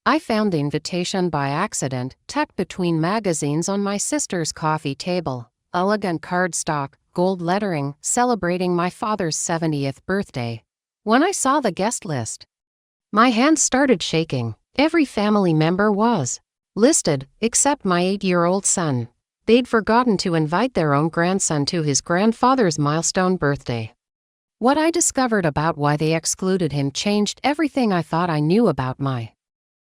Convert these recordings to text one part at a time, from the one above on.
I found the invitation by accident, tucked between magazines on my sister's coffee table. Elegant cardstock, gold lettering, celebrating my father's 70th birthday. When I saw the guest list, my hands started shaking. Every family member was listed, except my 8-year-old son. They'd forgotten to invite their own grandson to his grandfather's milestone birthday. What I discovered about why they excluded him changed everything I thought I knew about my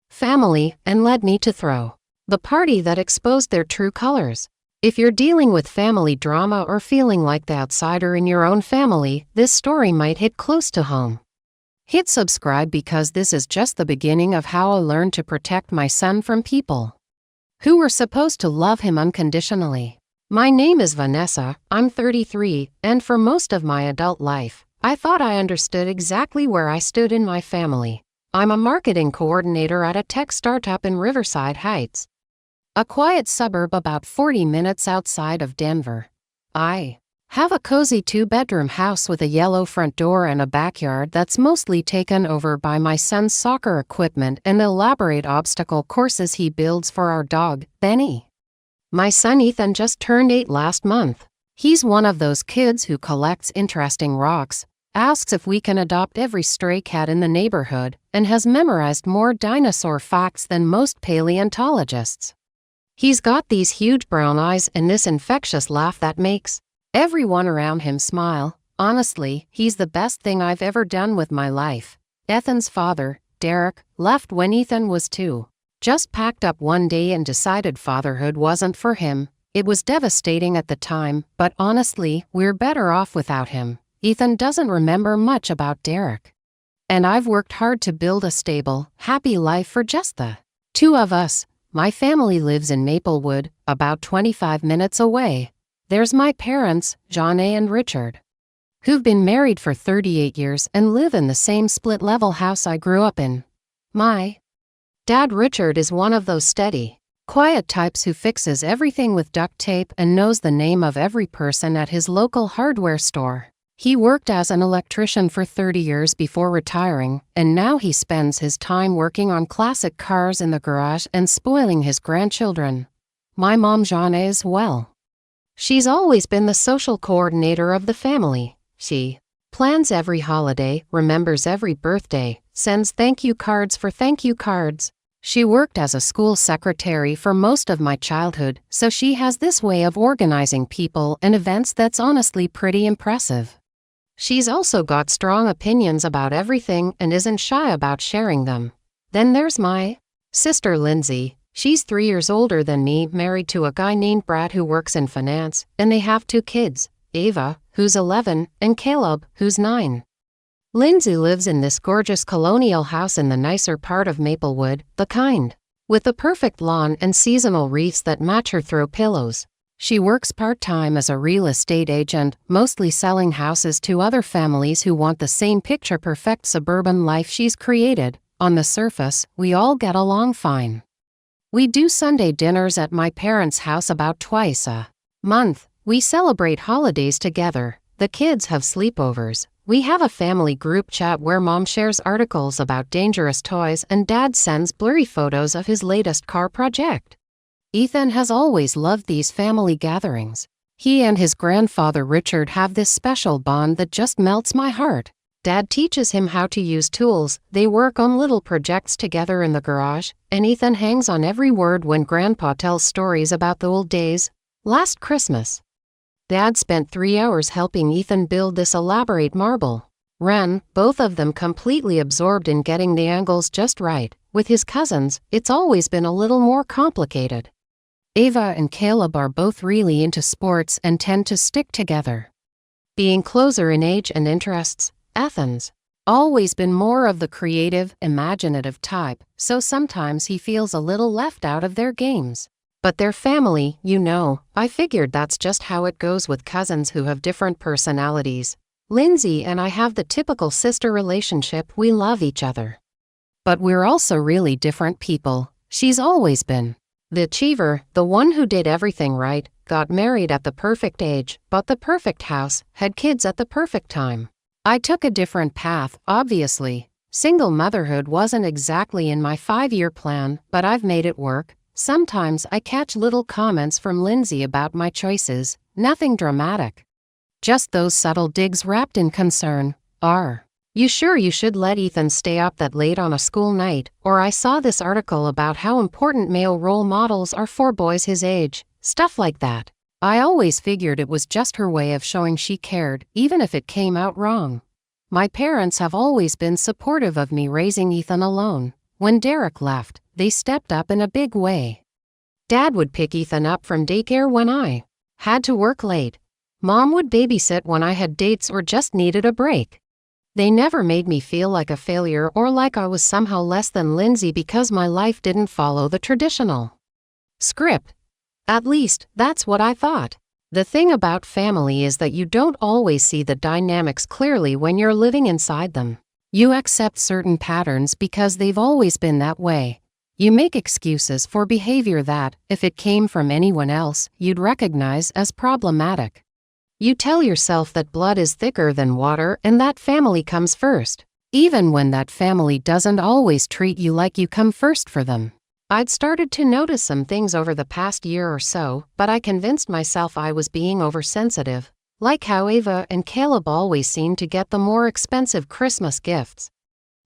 family and led me to throw the party that exposed their true colors. If you're dealing with family drama or feeling like the outsider in your own family, this story might hit close to home. Hit subscribe because this is just the beginning of how I learned to protect my son from people who were supposed to love him unconditionally. My name is Vanessa, I'm 33, and for most of my adult life, I thought I understood exactly where I stood in my family. I'm a marketing coordinator at a tech startup in Riverside Heights, a quiet suburb about 40 minutes outside of Denver. I have a cozy 2-bedroom house with a yellow front door and a backyard that's mostly taken over by my son's soccer equipment and elaborate obstacle courses he builds for our dog, Benny. My son Ethan just turned 8 last month. He's one of those kids who collects interesting rocks, asks if we can adopt every stray cat in the neighborhood, and has memorized more dinosaur facts than most paleontologists. He's got these huge brown eyes and this infectious laugh that makes everyone around him smile. Honestly, he's the best thing I've ever done with my life. Ethan's father, Derek, left when Ethan was 2. Just packed up one day and decided fatherhood wasn't for him. It was devastating at the time, but honestly, we're better off without him. Ethan doesn't remember much about Derek. And I've worked hard to build a stable, happy life for just the 2 of us. My family lives in Maplewood, about 25 minutes away. There's my parents, John A. and Richard, who've been married for 38 years and live in the same split-level house I grew up in. My dad, Richard, is one of those steady, quiet types who fixes everything with duct tape and knows the name of every person at his local hardware store. He worked as an electrician for 30 years before retiring, and now he spends his time working on classic cars in the garage and spoiling his grandchildren. My mom, Jeanne, as well. She's always been the social coordinator of the family. She plans every holiday, remembers every birthday, sends thank you cards for thank you cards. She worked as a school secretary for most of my childhood, so she has this way of organizing people and events that's honestly pretty impressive. She's also got strong opinions about everything and isn't shy about sharing them. Then there's my sister Lindsay. She's 3 years older than me, married to a guy named Brad who works in finance, and they have 2 kids, Ava, who's 11, and Caleb, who's 9. Lindsay lives in this gorgeous colonial house in the nicer part of Maplewood, the kind with the perfect lawn and seasonal wreaths that match her throw pillows. She works part-time as a real estate agent, mostly selling houses to other families who want the same picture-perfect suburban life she's created. On the surface, we all get along fine. We do Sunday dinners at my parents' house about twice a month. We celebrate holidays together. The kids have sleepovers. We have a family group chat where mom shares articles about dangerous toys and dad sends blurry photos of his latest car project. Ethan has always loved these family gatherings. He and his grandfather Richard have this special bond that just melts my heart. Dad teaches him how to use tools, they work on little projects together in the garage, and Ethan hangs on every word when Grandpa tells stories about the old days. Last Christmas, Dad spent 3 hours helping Ethan build this elaborate marble run, both of them completely absorbed in getting the angles just right. With his cousins, it's always been a little more complicated. Ava and Caleb are both really into sports and tend to stick together. Being closer in age and interests, Ethan's always been more of the creative, imaginative type, so sometimes he feels a little left out of their games. But they're family, you know. I figured that's just how it goes with cousins who have different personalities. Lindsay and I have the typical sister relationship, we love each other. But we're also really different people. She's always been the achiever, the one who did everything right, got married at the perfect age, bought the perfect house, had kids at the perfect time. I took a different path, obviously. Single motherhood wasn't exactly in my 5-year plan, but I've made it work. Sometimes I catch little comments from Lindsay about my choices, nothing dramatic. Just those subtle digs wrapped in concern. You sure you should let Ethan stay up that late on a school night? Or I saw this article about how important male role models are for boys his age. Stuff like that. I always figured it was just her way of showing she cared, even if it came out wrong. My parents have always been supportive of me raising Ethan alone. When Derek left, they stepped up in a big way. Dad would pick Ethan up from daycare when I had to work late. Mom would babysit when I had dates or just needed a break. They never made me feel like a failure or like I was somehow less than Lindsay because my life didn't follow the traditional script. At least, that's what I thought. The thing about family is that you don't always see the dynamics clearly when you're living inside them. You accept certain patterns because they've always been that way. You make excuses for behavior that, if it came from anyone else, you'd recognize as problematic. You tell yourself that blood is thicker than water and that family comes first, even when that family doesn't always treat you like you come first for them. I'd started to notice some things over the past year or so, but I convinced myself I was being oversensitive, like how Ava and Caleb always seemed to get the more expensive Christmas gifts.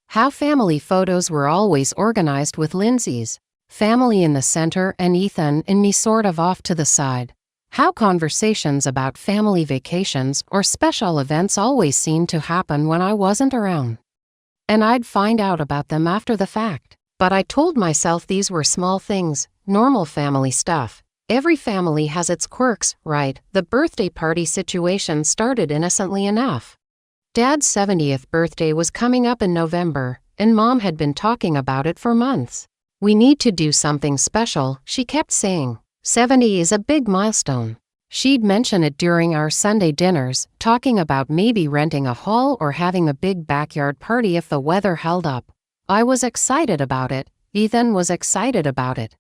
How family photos were always organized with Lindsay's family in the center and Ethan and me sort of off to the side. How conversations about family vacations or special events always seemed to happen when I wasn't around. And I'd find out about them after the fact. But I told myself these were small things, normal family stuff. Every family has its quirks, right? The birthday party situation started innocently enough. Dad's 70th birthday was coming up in November, and Mom had been talking about it for months. We need to do something special, she kept saying. 70 is a big milestone. She'd mention it during our Sunday dinners, talking about maybe renting a hall or having a big backyard party if the weather held up. I was excited about it. Ethan was excited about it.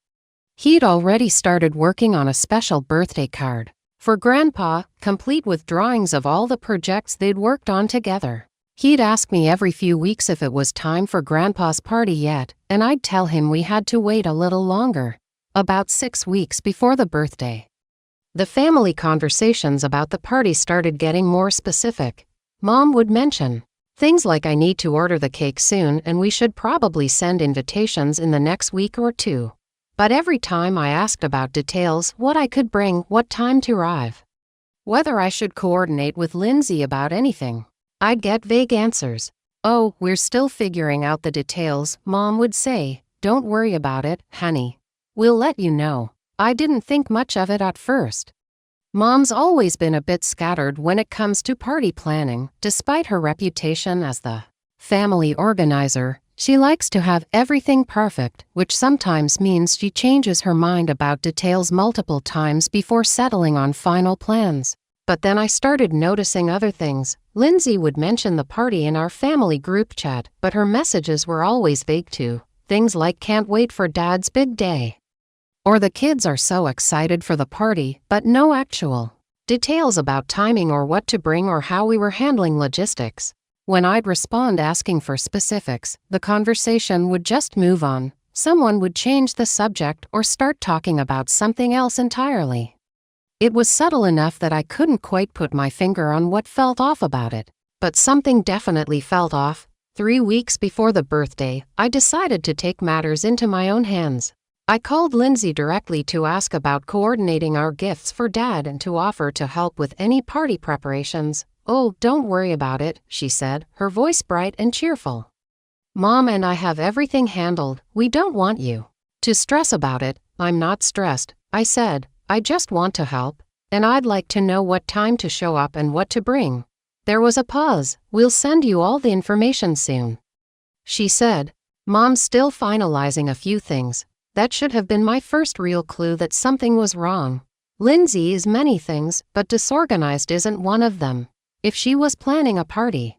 He'd already started working on a special birthday card for Grandpa, complete with drawings of all the projects they'd worked on together. He'd ask me every few weeks if it was time for Grandpa's party yet, and I'd tell him we had to wait a little longer, about 6 weeks before the birthday. The family conversations about the party started getting more specific. Mom would mention things like I need to order the cake soon and we should probably send invitations in the next week or two. But every time I asked about details, what I could bring, what time to arrive, whether I should coordinate with Lindsay about anything, I'd get vague answers. Oh, we're still figuring out the details, Mom would say. Don't worry about it, honey. We'll let you know. I didn't think much of it at first. Mom's always been a bit scattered when it comes to party planning. Despite her reputation as the family organizer, she likes to have everything perfect, which sometimes means she changes her mind about details multiple times before settling on final plans. But then I started noticing other things. Lindsay would mention the party in our family group chat, but her messages were always vague too. Things like can't wait for Dad's big day. Or the kids are so excited for the party, but no actual details about timing or what to bring or how we were handling logistics. When I'd respond asking for specifics, the conversation would just move on. Someone would change the subject or start talking about something else entirely. It was subtle enough that I couldn't quite put my finger on what felt off about it, but something definitely felt off. 3 weeks before the birthday, I decided to take matters into my own hands. I called Lindsay directly to ask about coordinating our gifts for Dad and to offer to help with any party preparations. Oh, don't worry about it, she said, her voice bright and cheerful. Mom and I have everything handled. We don't want you to stress about it. I'm not stressed, I said. I just want to help, and I'd like to know what time to show up and what to bring. There was a pause. We'll send you all the information soon, she said. Mom's still finalizing a few things. That should have been my first real clue that something was wrong. Lindsay is many things, but disorganized isn't one of them. If she was planning a party,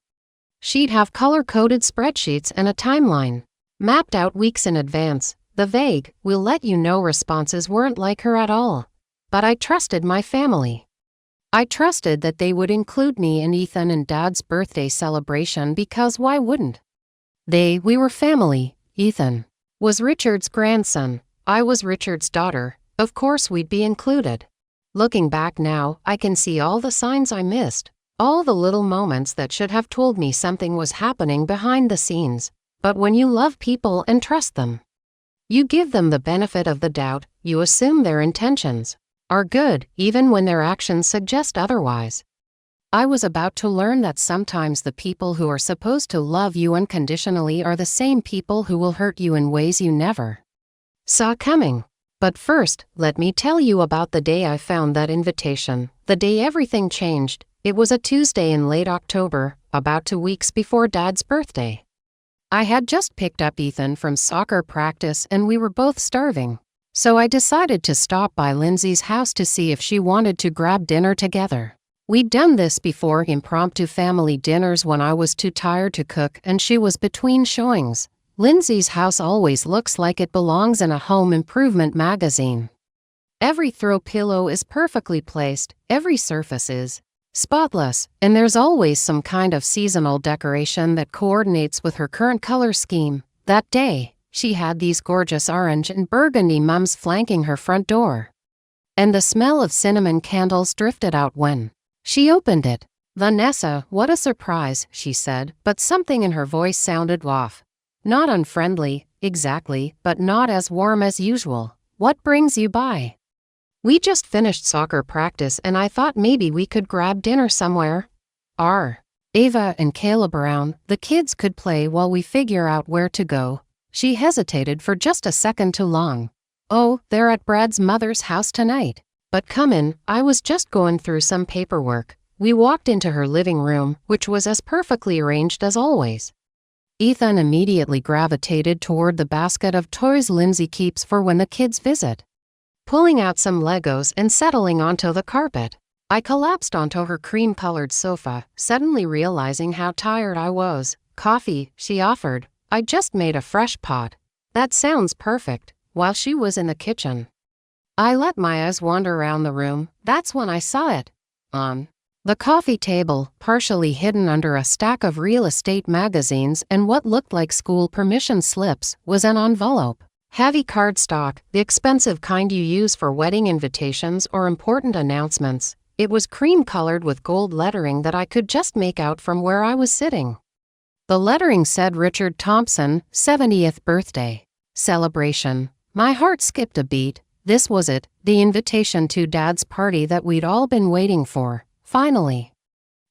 she'd have color-coded spreadsheets and a timeline, mapped out weeks in advance. The vague, we'll let you know responses weren't like her at all. But I trusted my family. I trusted that they would include me in Ethan and Dad's birthday celebration because why wouldn't We were family. Ethan was Richard's grandson. I was Richard's daughter. Of course we'd be included. Looking back now, I can see all the signs I missed. All the little moments that should have told me something was happening behind the scenes. But when you love people and trust them, you give them the benefit of the doubt, you assume their intentions are good, even when their actions suggest otherwise. I was about to learn that sometimes the people who are supposed to love you unconditionally are the same people who will hurt you in ways you never saw coming. But first, let me tell you about the day I found that invitation, the day everything changed. It was a Tuesday in late October, about 2 weeks before Dad's birthday. I had just picked up Ethan from soccer practice and we were both starving. So I decided to stop by Lindsay's house to see if she wanted to grab dinner together. We'd done this before, impromptu family dinners, when I was too tired to cook and she was between showings. Lindsay's house always looks like it belongs in a home improvement magazine. Every throw pillow is perfectly placed, every surface is spotless, and there's always some kind of seasonal decoration that coordinates with her current color scheme. That day, she had these gorgeous orange and burgundy mums flanking her front door. And the smell of cinnamon candles drifted out when she opened it. "Vanessa, what a surprise," she said, but something in her voice sounded off. Not unfriendly, exactly, but not as warm as usual. "What brings you by?" "We just finished soccer practice and I thought maybe we could grab dinner somewhere." Ava and Caleb around, the kids could play while we figure out where to go. She hesitated for just a second too long. "Oh, they're at Brad's mother's house tonight. But come in, I was just going through some paperwork." We walked into her living room, which was as perfectly arranged as always. Ethan immediately gravitated toward the basket of toys Lindsay keeps for when the kids visit, pulling out some Legos and settling onto the carpet. I collapsed onto her cream-colored sofa, suddenly realizing how tired I was. "Coffee," she offered. "I just made a fresh pot." "That sounds perfect," while she was in the kitchen. I let my eyes wander around the room. That's when I saw it. On the coffee table, partially hidden under a stack of real estate magazines and what looked like school permission slips, was an envelope. Heavy cardstock, the expensive kind you use for wedding invitations or important announcements. It was cream-colored with gold lettering that I could just make out from where I was sitting. The lettering said Richard Thompson, 70th birthday celebration. My heart skipped a beat. This was it, the invitation to Dad's party that we'd all been waiting for. Finally,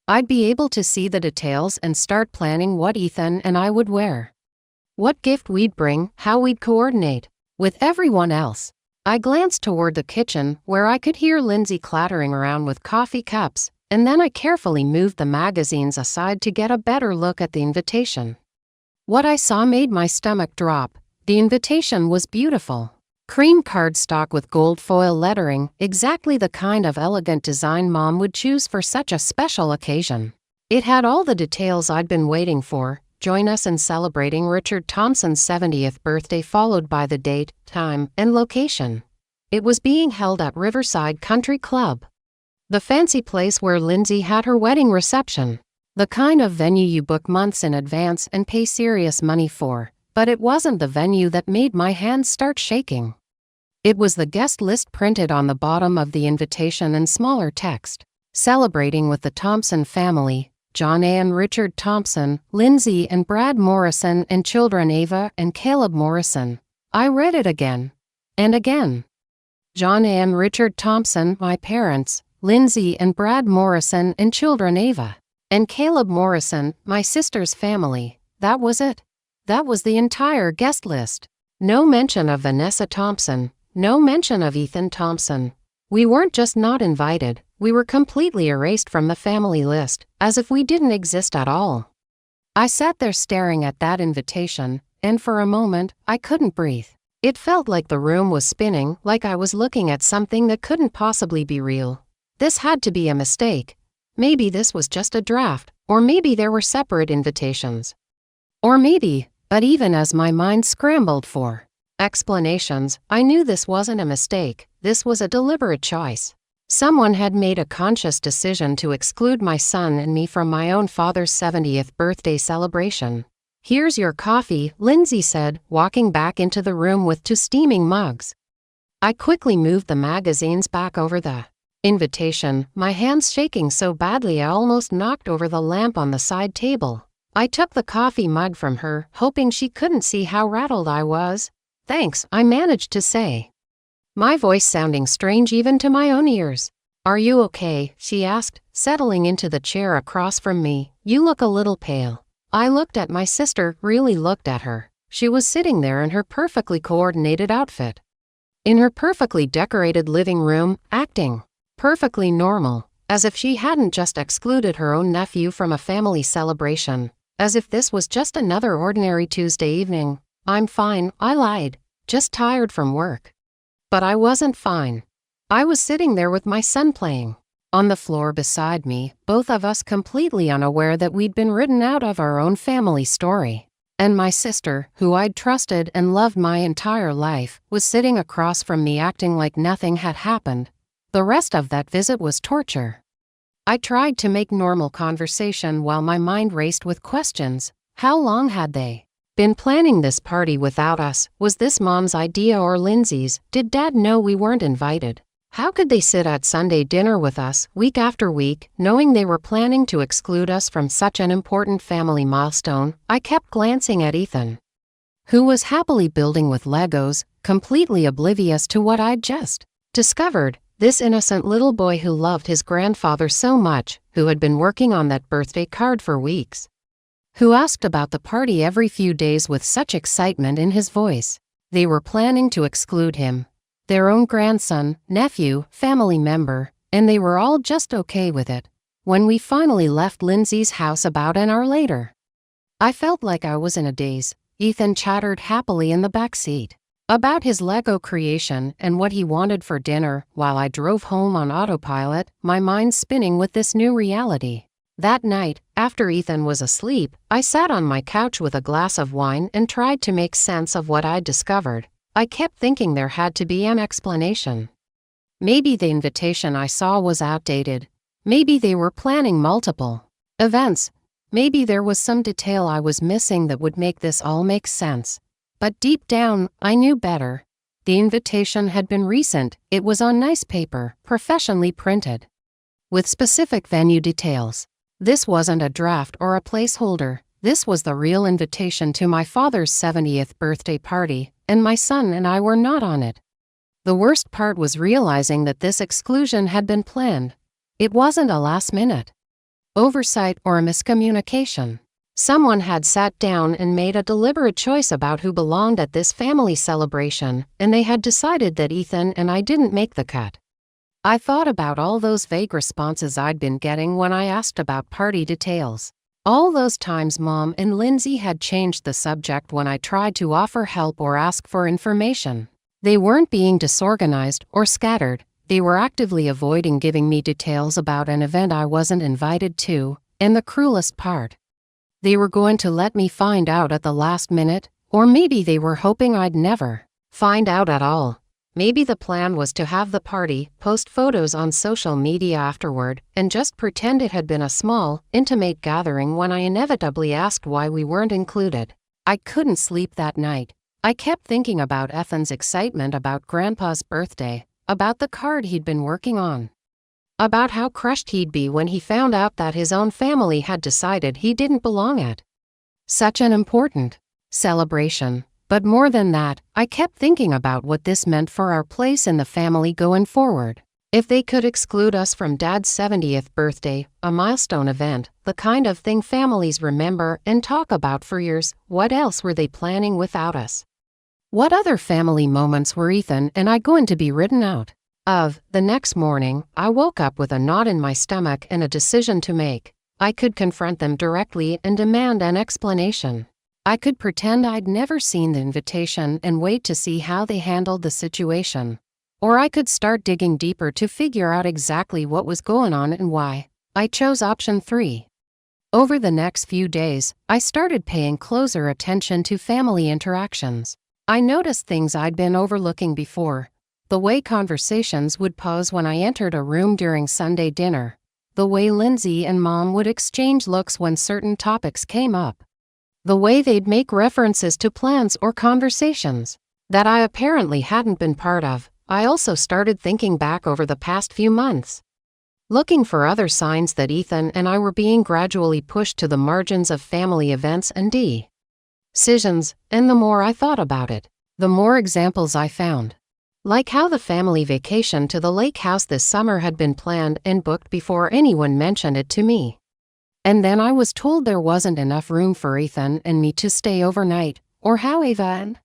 I'd be able to see the details and start planning what Ethan and I would wear, what gift we'd bring, how we'd coordinate with everyone else. I glanced toward the kitchen, where I could hear Lindsay clattering around with coffee cups, and then I carefully moved the magazines aside to get a better look at the invitation. What I saw made my stomach drop. The invitation was beautiful. Cream cardstock with gold foil lettering, exactly the kind of elegant design Mom would choose for such a special occasion. It had all the details I'd been waiting for. Join us in celebrating Richard Thompson's 70th birthday, followed by the date, time, and location. It was being held at Riverside Country Club, the fancy place where Lindsay had her wedding reception. The kind of venue you book months in advance and pay serious money for. But it wasn't the venue that made my hands start shaking. It was the guest list printed on the bottom of the invitation in smaller text. Celebrating with the Thompson family, John and Richard Thompson, Lindsay and Brad Morrison, and children Ava and Caleb Morrison. I read it again and again. John and Richard Thompson, my parents, Lindsay and Brad Morrison, and children Ava and Caleb Morrison, my sister's family. That was it. That was the entire guest list. No mention of Vanessa Thompson, no mention of Ethan Thompson. We weren't just not invited, we were completely erased from the family list, as if we didn't exist at all. I sat there staring at that invitation, and for a moment, I couldn't breathe. It felt like the room was spinning, like I was looking at something that couldn't possibly be real. This had to be a mistake. Maybe this was just a draft, or maybe there were separate invitations. Or maybe, but even as my mind scrambled for explanations, I knew this wasn't a mistake, this was a deliberate choice. Someone had made a conscious decision to exclude my son and me from my own father's 70th birthday celebration. "Here's your coffee," Lindsay said, walking back into the room with 2 steaming mugs. I quickly moved the magazines back over the invitation, my hands shaking so badly I almost knocked over the lamp on the side table. I took the coffee mug from her, hoping she couldn't see how rattled I was. "Thanks," I managed to say, my voice sounding strange even to my own ears. "Are you okay?" she asked, settling into the chair across from me. "You look a little pale." I looked at my sister, really looked at her. She was sitting there in her perfectly coordinated outfit, in her perfectly decorated living room, acting perfectly normal, as if she hadn't just excluded her own nephew from a family celebration, as if this was just another ordinary Tuesday evening. "I'm fine," I lied, "just tired from work." But I wasn't fine. I was sitting there with my son playing on the floor beside me, both of us completely unaware that we'd been written out of our own family story. And my sister, who I'd trusted and loved my entire life, was sitting across from me acting like nothing had happened. The rest of that visit was torture. I tried to make normal conversation while my mind raced with questions. How long had they been planning this party without us? Was this Mom's idea or Lindsay's? Did Dad know we weren't invited? How could they sit at Sunday dinner with us, week after week, knowing they were planning to exclude us from such an important family milestone? I kept glancing at Ethan, who was happily building with Legos, completely oblivious to what I'd just discovered. This innocent little boy who loved his grandfather so much, who had been working on that birthday card for weeks, who asked about the party every few days with such excitement in his voice. They were planning to exclude him, their own grandson, nephew, family member, and they were all just okay with it. When we finally left Lindsay's house about an hour later, I felt like I was in a daze. Ethan chattered happily in the back seat about his Lego creation and what he wanted for dinner, while I drove home on autopilot, my mind spinning with this new reality. That night, after Ethan was asleep, I sat on my couch with a glass of wine and tried to make sense of what I'd discovered. I kept thinking there had to be an explanation. Maybe the invitation I saw was outdated. Maybe they were planning multiple events. Maybe there was some detail I was missing that would make this all make sense. But deep down, I knew better. The invitation had been recent, it was on nice paper, professionally printed, with specific venue details. This wasn't a draft or a placeholder. This was the real invitation to my father's 70th birthday party, and my son and I were not on it. The worst part was realizing that this exclusion had been planned. It wasn't a last-minute oversight or a miscommunication. Someone had sat down and made a deliberate choice about who belonged at this family celebration, and they had decided that Ethan and I didn't make the cut. I thought about all those vague responses I'd been getting when I asked about party details. All those times Mom and Lindsay had changed the subject when I tried to offer help or ask for information. They weren't being disorganized or scattered. They were actively avoiding giving me details about an event I wasn't invited to, and the cruelest part, they were going to let me find out at the last minute, or maybe they were hoping I'd never find out at all. Maybe the plan was to have the party, post photos on social media afterward, and just pretend it had been a small, intimate gathering when I inevitably asked why we weren't included. I couldn't sleep that night. I kept thinking about Ethan's excitement about Grandpa's birthday, about the card he'd been working on, about how crushed he'd be when he found out that his own family had decided he didn't belong at such an important celebration. But more than that, I kept thinking about what this meant for our place in the family going forward. If they could exclude us from Dad's 70th birthday, a milestone event, the kind of thing families remember and talk about for years, what else were they planning without us? What other family moments were Ethan and I going to be written out of? The next morning, I woke up with a knot in my stomach and a decision to make. I could confront them directly and demand an explanation. I could pretend I'd never seen the invitation and wait to see how they handled the situation. Or I could start digging deeper to figure out exactly what was going on and why. I chose option 3. Over the next few days, I started paying closer attention to family interactions. I noticed things I'd been overlooking before. The way conversations would pause when I entered a room during Sunday dinner. The way Lindsay and Mom would exchange looks when certain topics came up. The way they'd make references to plans or conversations that I apparently hadn't been part of. I also started thinking back over the past few months, looking for other signs that Ethan and I were being gradually pushed to the margins of family events and decisions, and the more I thought about it, the more examples I found. Like how the family vacation to the lake house this summer had been planned and booked before anyone mentioned it to me. And then I was told there wasn't enough room for Ethan and me to stay overnight, or how Ava and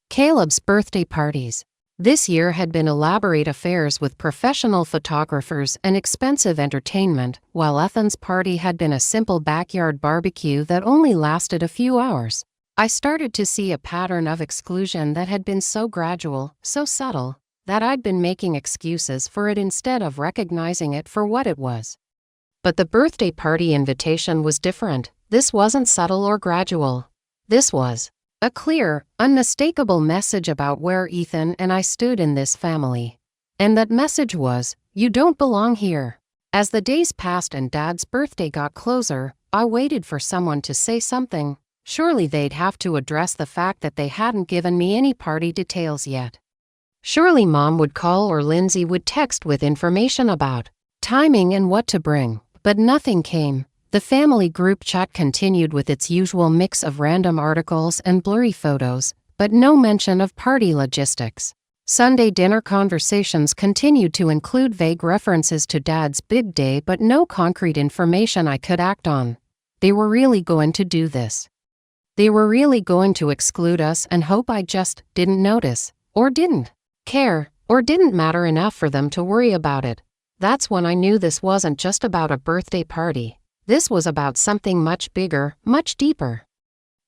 Caleb's birthday parties this year had been elaborate affairs with professional photographers and expensive entertainment, while Ethan's party had been a simple backyard barbecue that only lasted a few hours. I started to see a pattern of exclusion that had been so gradual, so subtle, that I'd been making excuses for it instead of recognizing it for what it was. But the birthday party invitation was different. This wasn't subtle or gradual. This was a clear, unmistakable message about where Ethan and I stood in this family. And that message was, you don't belong here. As the days passed and Dad's birthday got closer, I waited for someone to say something. Surely they'd have to address the fact that they hadn't given me any party details yet. Surely Mom would call or Lindsay would text with information about timing and what to bring. But nothing came. The family group chat continued with its usual mix of random articles and blurry photos, but no mention of party logistics. Sunday dinner conversations continued to include vague references to Dad's big day but no concrete information I could act on. They were really going to do this. They were really going to exclude us and hope I just didn't notice, or didn't care, or didn't matter enough for them to worry about it. That's when I knew this wasn't just about a birthday party. This was about something much bigger, much deeper,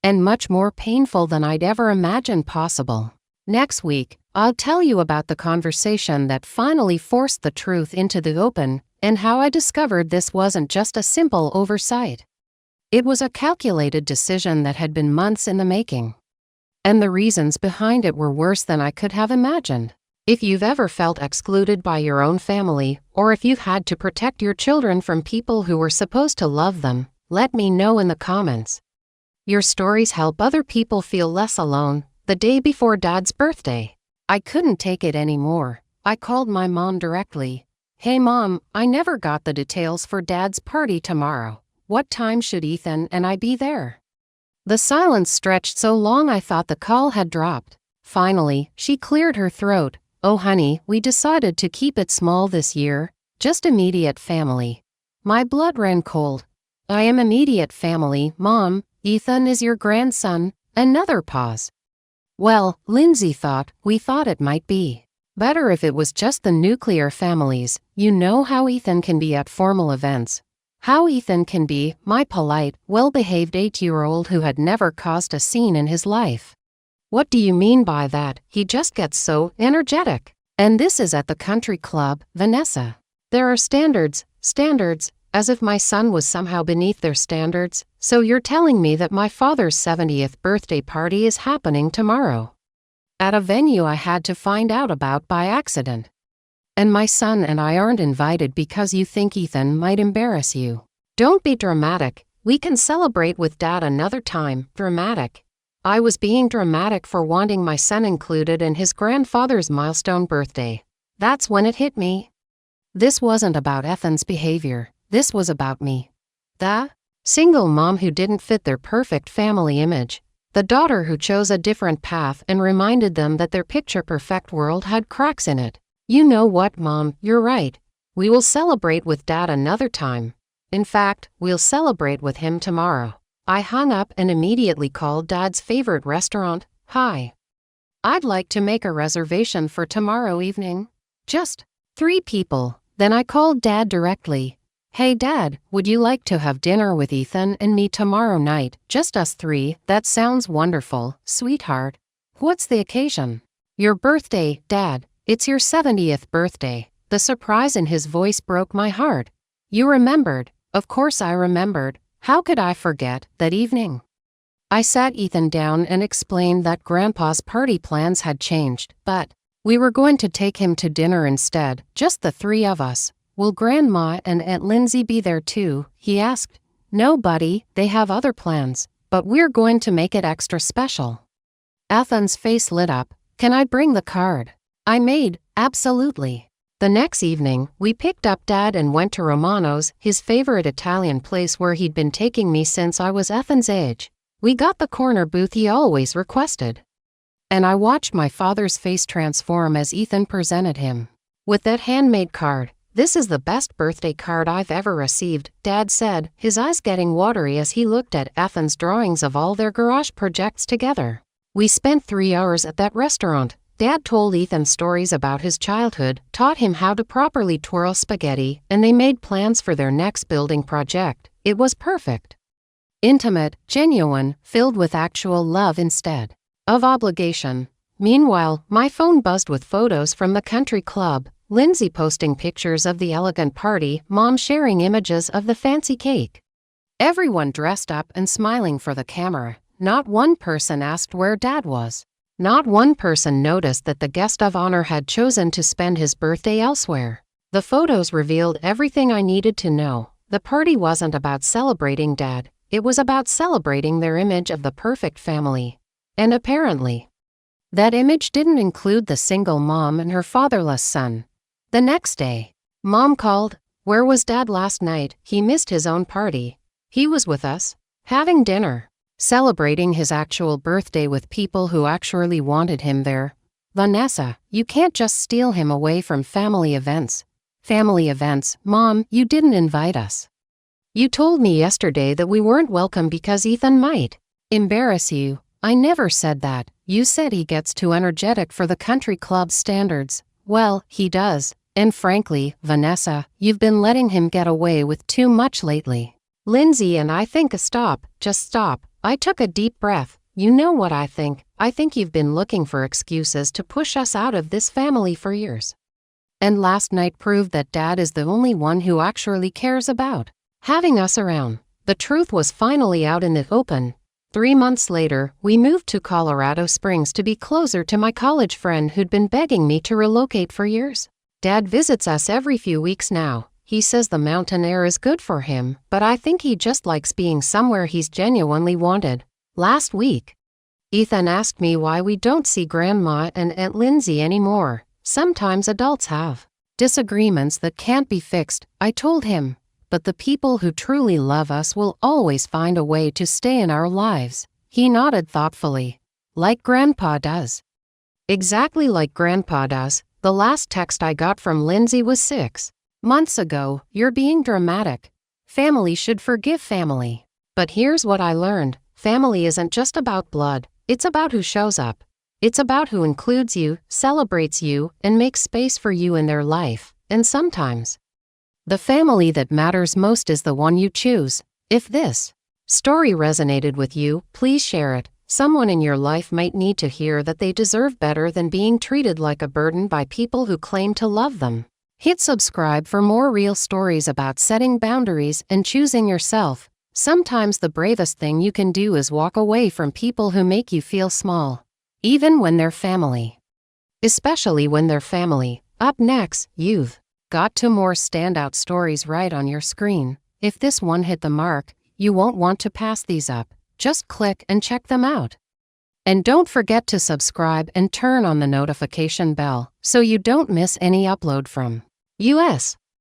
and much more painful than I'd ever imagined possible. Next week, I'll tell you about the conversation that finally forced the truth into the open, and how I discovered this wasn't just a simple oversight. It was a calculated decision that had been months in the making. And the reasons behind it were worse than I could have imagined. If you've ever felt excluded by your own family, or if you've had to protect your children from people who were supposed to love them, let me know in the comments. Your stories help other people feel less alone. The day before Dad's birthday, I couldn't take it anymore. I called my mom directly. Hey Mom, I never got the details for Dad's party tomorrow. What time should Ethan and I be there? The silence stretched so long I thought the call had dropped. Finally, she cleared her throat. Oh honey, we decided to keep it small this year, just immediate family. My blood ran cold. I am immediate family, Mom. Ethan is your grandson. Another pause. Well, Lindsay thought, we thought it might be better if it was just the nuclear families. You know how Ethan can be at formal events. How Ethan can be, my polite, well-behaved 8-year-old who had never caused a scene in his life. What do you mean by that? He just gets so energetic. And this is at the country club, Vanessa. There are standards, as if my son was somehow beneath their standards. So you're telling me that my father's 70th birthday party is happening tomorrow at a venue I had to find out about by accident. And my son and I aren't invited because you think Ethan might embarrass you. Don't be dramatic. We can celebrate with Dad another time. Dramatic. I was being dramatic for wanting my son included in his grandfather's milestone birthday. That's when it hit me. This wasn't about Ethan's behavior. This was about me. The single mom who didn't fit their perfect family image. The daughter who chose a different path and reminded them that their picture-perfect world had cracks in it. You know what, Mom, you're right. We will celebrate with Dad another time. In fact, we'll celebrate with him tomorrow. I hung up and immediately called Dad's favorite restaurant. Hi. I'd like to make a reservation for tomorrow evening. Just 3 people. Then I called Dad directly. Hey Dad, would you like to have dinner with Ethan and me tomorrow night? Just us 3. That sounds wonderful, sweetheart. What's the occasion? Your birthday, Dad. It's your 70th birthday. The surprise in his voice broke my heart. You remembered. Of course I remembered. How could I forget that evening? I sat Ethan down and explained that Grandpa's party plans had changed, but we were going to take him to dinner instead, just the 3 of us. Will Grandma and Aunt Lindsay be there too? He asked. No, buddy, they have other plans. but we're going to make it extra special." Ethan's face lit up. "Can I bring the card?" I made, "Absolutely." The next evening, we picked up Dad and went to Romano's, his favorite Italian place where he'd been taking me since I was Ethan's age. We got the corner booth he always requested. And I watched my father's face transform as Ethan presented him with that handmade card. "This is the best birthday card I've ever received," Dad said, his eyes getting watery as he looked at Ethan's drawings of all their garage projects together. We spent 3 hours at that restaurant. Dad told Ethan stories about his childhood, taught him how to properly twirl spaghetti, and they made plans for their next building project. It was perfect. Intimate, genuine, filled with actual love instead of obligation. Meanwhile, my phone buzzed with photos from the country club, Lindsay posting pictures of the elegant party, Mom sharing images of the fancy cake. Everyone dressed up and smiling for the camera. Not one person asked where Dad was. Not one person noticed that the guest of honor had chosen to spend his birthday elsewhere. The photos revealed everything I needed to know. The party wasn't about celebrating Dad. It was about celebrating their image of the perfect family. And apparently, that image didn't include the single mom and her fatherless son. The next day, Mom called. "Where was Dad last night? He missed his own party. He was with us, having dinner, celebrating his actual birthday with people who actually wanted him there." "Vanessa, you can't just steal him away from family events." "Family events, Mom, you didn't invite us. You told me yesterday that we weren't welcome because Ethan might embarrass you." "I never said that. You said he gets too energetic for the country club standards." "Well, he does. And frankly, Vanessa, you've been letting him get away with too much lately." "Lindsay, and I think stop, just stop." I took a deep breath. "You know what I think. I think you've been looking for excuses to push us out of this family for years. And last night proved that Dad is the only one who actually cares about having us around." The truth was finally out in the open. 3 months later, we moved to Colorado Springs to be closer to my college friend who'd been begging me to relocate for years. Dad visits us every few weeks now. He says the mountain air is good for him, but I think he just likes being somewhere he's genuinely wanted. Last week, Ethan asked me why we don't see Grandma and Aunt Lindsay anymore. "Sometimes adults have disagreements that can't be fixed," I told him. "But the people who truly love us will always find a way to stay in our lives." He nodded thoughtfully. "Like Grandpa does." Exactly like Grandpa does. The last text I got from Lindsay was 6 months ago. "You're being dramatic. Family should forgive family." But here's what I learned. Family isn't just about blood. It's about who shows up. It's about who includes you, celebrates you, and makes space for you in their life. And sometimes, the family that matters most is the one you choose. If this story resonated with you, please share it. Someone in your life might need to hear that they deserve better than being treated like a burden by people who claim to love them. Hit subscribe for more real stories about setting boundaries and choosing yourself. Sometimes the bravest thing you can do is walk away from people who make you feel small, even when they're family. Especially when they're family. Up next, you've got 2 more standout stories right on your screen. If this one hit the mark, you won't want to pass these up. Just click and check them out. And don't forget to subscribe and turn on the notification bell so you don't miss any upload from U.S.